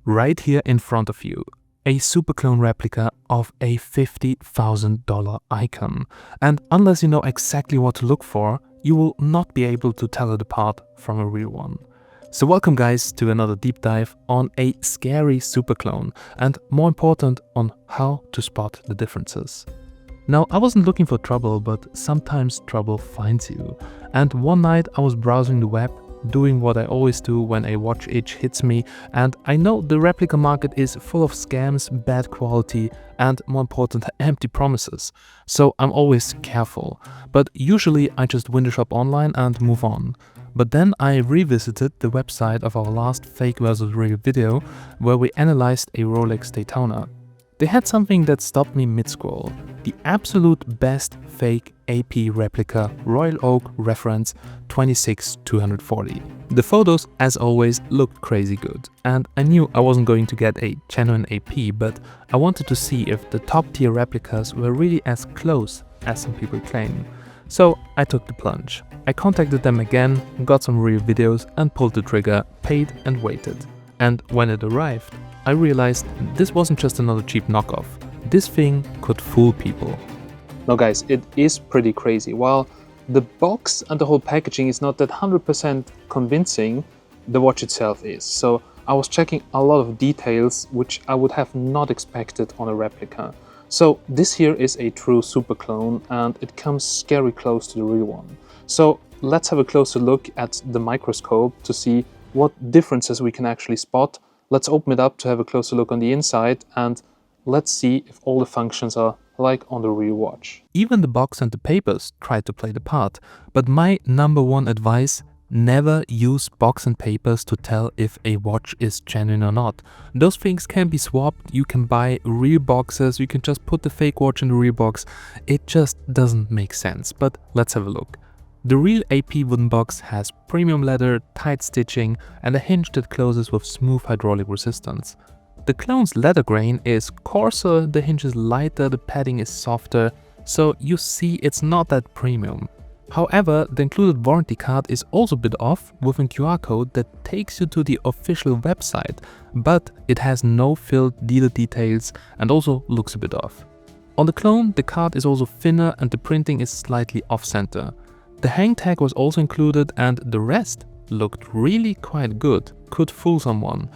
Right here in front of you, a superclone replica of a $50,000 icon. And unless you know exactly what to look for, you will not be able to tell it apart from a real one. So welcome guys to another deep dive on a scary superclone, and more important, on how to spot the differences. Now, I wasn't looking for trouble, but sometimes trouble finds you. And one night I was browsing the web, doing what I always do when a watch itch hits me, and I know the replica market is full of scams, bad quality, and more important, empty promises. So I'm always careful. But usually I just window shop online and move on. But then I revisited the website of our last fake versus real video, where we analyzed a Rolex Daytona. They had something that stopped me mid-scroll. The absolute best fake AP replica Royal Oak reference 26240. The photos, as always, looked crazy good, and I knew I wasn't going to get a genuine AP, but I wanted to see if the top tier replicas were really as close as some people claim. So I took the plunge. I contacted them again, got some real videos and pulled the trigger, paid and waited. And when it arrived, I realized this wasn't just another cheap knockoff. This thing could fool people. Now guys, it is pretty crazy. While the box and the whole packaging is not that 100% convincing, the watch itself is. So I was checking a lot of details which I would have not expected on a replica. So this here is a true superclone and it comes scary close to the real one. So let's have a closer look at the microscope to see what differences we can actually spot. Let's open it up to have a closer look on the inside, and let's see if all the functions are like on the real watch. Even the box and the papers tried to play the part, but my number one advice: never use box and papers to tell if a watch is genuine or not. Those things can be swapped, you can buy real boxes, you can just put the fake watch in the real box. It just doesn't make sense, but let's have a look. The real AP wooden box has premium leather, tight stitching and a hinge that closes with smooth hydraulic resistance. The clone's leather grain is coarser, the hinge is lighter, the padding is softer, so you see it's not that premium. However, the included warranty card is also a bit off, with a QR code that takes you to the official website, but it has no filled dealer details and also looks a bit off. On the clone, the card is also thinner and the printing is slightly off-center. The hang tag was also included and the rest looked really quite good, could fool someone.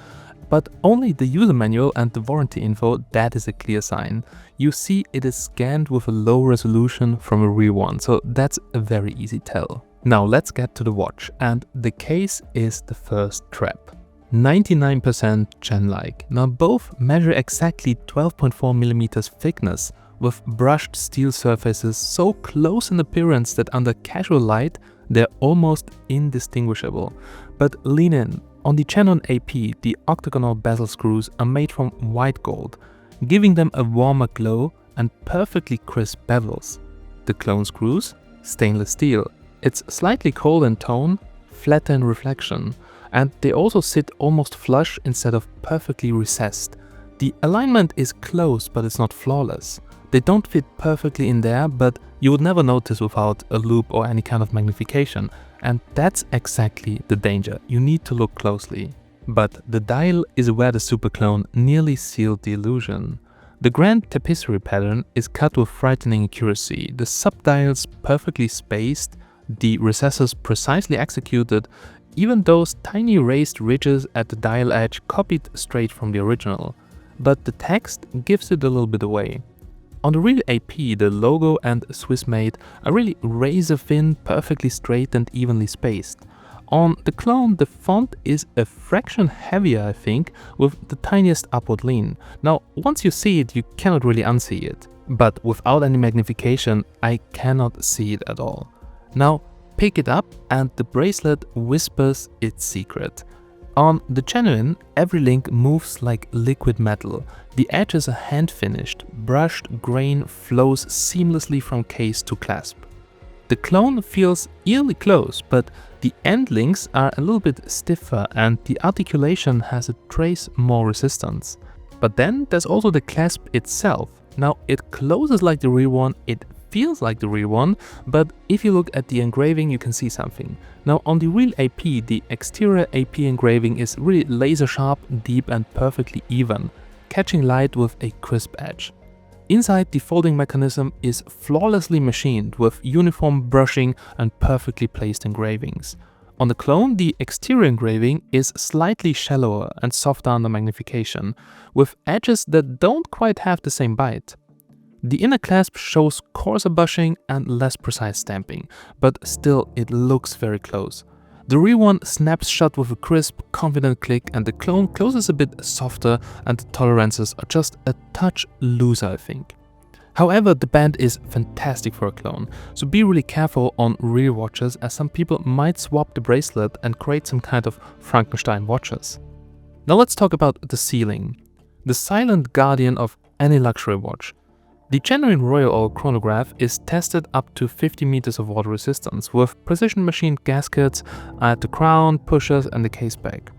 But only the user manual and the warranty info, that is a clear sign. You see it is scanned with a low resolution from a real one, so that's a very easy tell. Now let's get to the watch, and the case is the first trap. 99% gen-like. Now both measure exactly 12.4mm thickness, with brushed steel surfaces so close in appearance that under casual light they're almost indistinguishable. But lean in. On the Canon AP, the octagonal bezel screws are made from white gold, giving them a warmer glow and perfectly crisp bevels. The clone screws? Stainless steel. It's slightly cold in tone, flatter in reflection, and they also sit almost flush instead of perfectly recessed. The alignment is close, but it's not flawless. They don't fit perfectly in there, but you would never notice without a loupe or any kind of magnification. And that's exactly the danger. You need to look closely. But the dial is where the superclone nearly sealed the illusion. The Grande Tapisserie pattern is cut with frightening accuracy. The subdials perfectly spaced, the recessors precisely executed, even those tiny raised ridges at the dial edge copied straight from the original. But the text gives it a little bit away. On the real AP, the logo and Swiss made are really razor thin, perfectly straight and evenly spaced. On the clone, the font is a fraction heavier, I think, with the tiniest upward lean. Now, once you see it, you cannot really unsee it. But without any magnification, I cannot see it at all. Now, pick it up and the bracelet whispers its secret. On the genuine, every link moves like liquid metal. The edges are hand-finished, brushed grain flows seamlessly from case to clasp. The clone feels eerily close, but the end links are a little bit stiffer and the articulation has a trace more resistance. But then there's also the clasp itself. Now it closes like the real one, it feels like the real one, but if you look at the engraving, you can see something. Now on the real AP, the exterior AP engraving is really laser sharp, deep and perfectly even, catching light with a crisp edge. Inside, the folding mechanism is flawlessly machined with uniform brushing and perfectly placed engravings. On the clone, the exterior engraving is slightly shallower and softer under magnification, with edges that don't quite have the same bite. The inner clasp shows coarser bushing and less precise stamping, but still it looks very close. The real one snaps shut with a crisp, confident click, and the clone closes a bit softer and the tolerances are just a touch looser, I think. However, the band is fantastic for a clone, so be really careful on real watches, as some people might swap the bracelet and create some kind of Frankenstein watches. Now let's talk about the sealing, the silent guardian of any luxury watch. The genuine Royal Oak chronograph is tested up to 50 meters of water resistance with precision machined gaskets at the crown, pushers and the case back.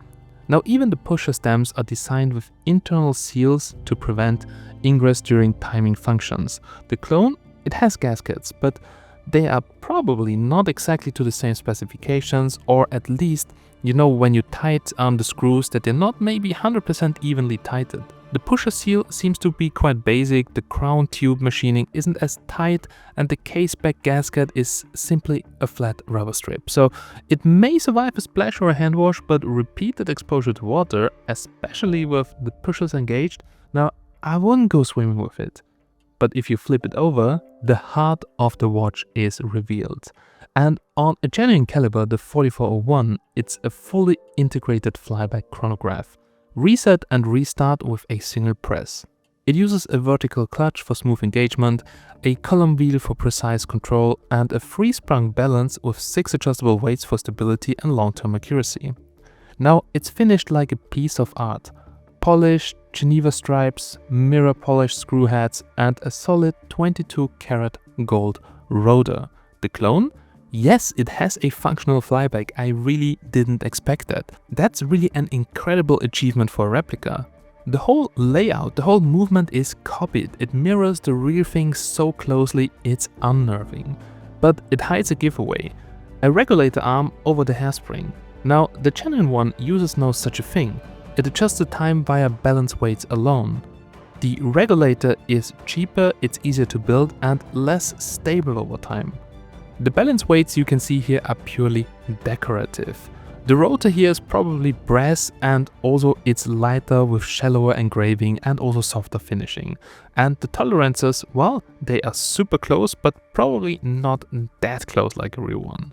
Now even the pusher stamps are designed with internal seals to prevent ingress during timing functions. The clone, it has gaskets, but they are probably not exactly to the same specifications, or at least you know when you tighten the screws that they're not maybe 100% evenly tightened. The pusher seal seems to be quite basic, the crown tube machining isn't as tight, and the case back gasket is simply a flat rubber strip. So it may survive a splash or a hand wash, but repeated exposure to water, especially with the pushers engaged, now I wouldn't go swimming with it. But if you flip it over, the heart of the watch is revealed. And on a genuine caliber, the 4401, it's a fully integrated flyback chronograph. Reset and restart with a single press. It uses a vertical clutch for smooth engagement, a column wheel for precise control, and a free-sprung balance with 6 adjustable weights for stability and long-term accuracy. Now it's finished like a piece of art. Polished, Geneva stripes, mirror polished screw heads, and a solid 22 karat gold rotor. The clone? Yes, it has a functional flyback. I really didn't expect that. That's really an incredible achievement for a replica. The whole layout, the whole movement is copied. It mirrors the real thing so closely, it's unnerving. But it hides a giveaway, a regulator arm over the hairspring. Now, the genuine one uses no such a thing. It adjusts the time via balance weights alone. The regulator is cheaper, it's easier to build and less stable over time. The balance weights you can see here are purely decorative. The rotor here is probably brass, and also it's lighter with shallower engraving and also softer finishing. And the tolerances, well, they are super close, but probably not that close like a real one.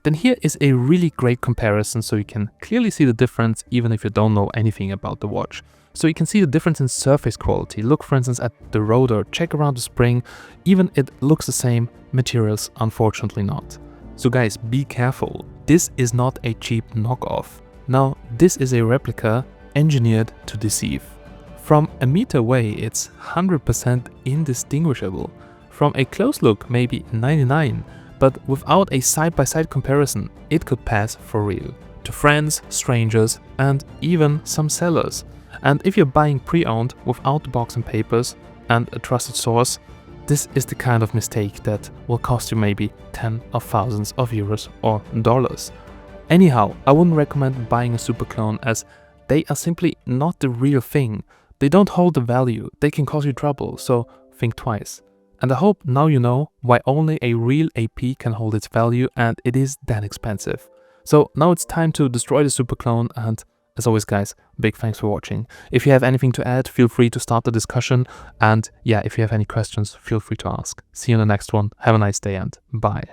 Then here is a really great comparison, so you can clearly see the difference even if you don't know anything about the watch. So you can see the difference in surface quality. Look for instance at the rotor, check around the spring, even it looks the same, materials unfortunately not. So guys, be careful, this is not a cheap knockoff. Now this is a replica engineered to deceive. From a meter away it's 100% indistinguishable. From a close look maybe 99, but without a side-by-side comparison it could pass for real. To friends, strangers and even some sellers. And if you're buying pre-owned without the box and papers and a trusted source, this is the kind of mistake that will cost you maybe tens of thousands of euros or dollars. Anyhow, I wouldn't recommend buying a superclone, as they are simply not the real thing. They don't hold the value, they can cause you trouble, so think twice. And I hope now you know why only a real AP can hold its value, and it is that expensive. So now it's time to destroy the superclone, and as always guys, big thanks for watching. If you have anything to add, feel free to start the discussion, and yeah, if you have any questions, feel free to ask. See you in the next one, have a nice day and bye.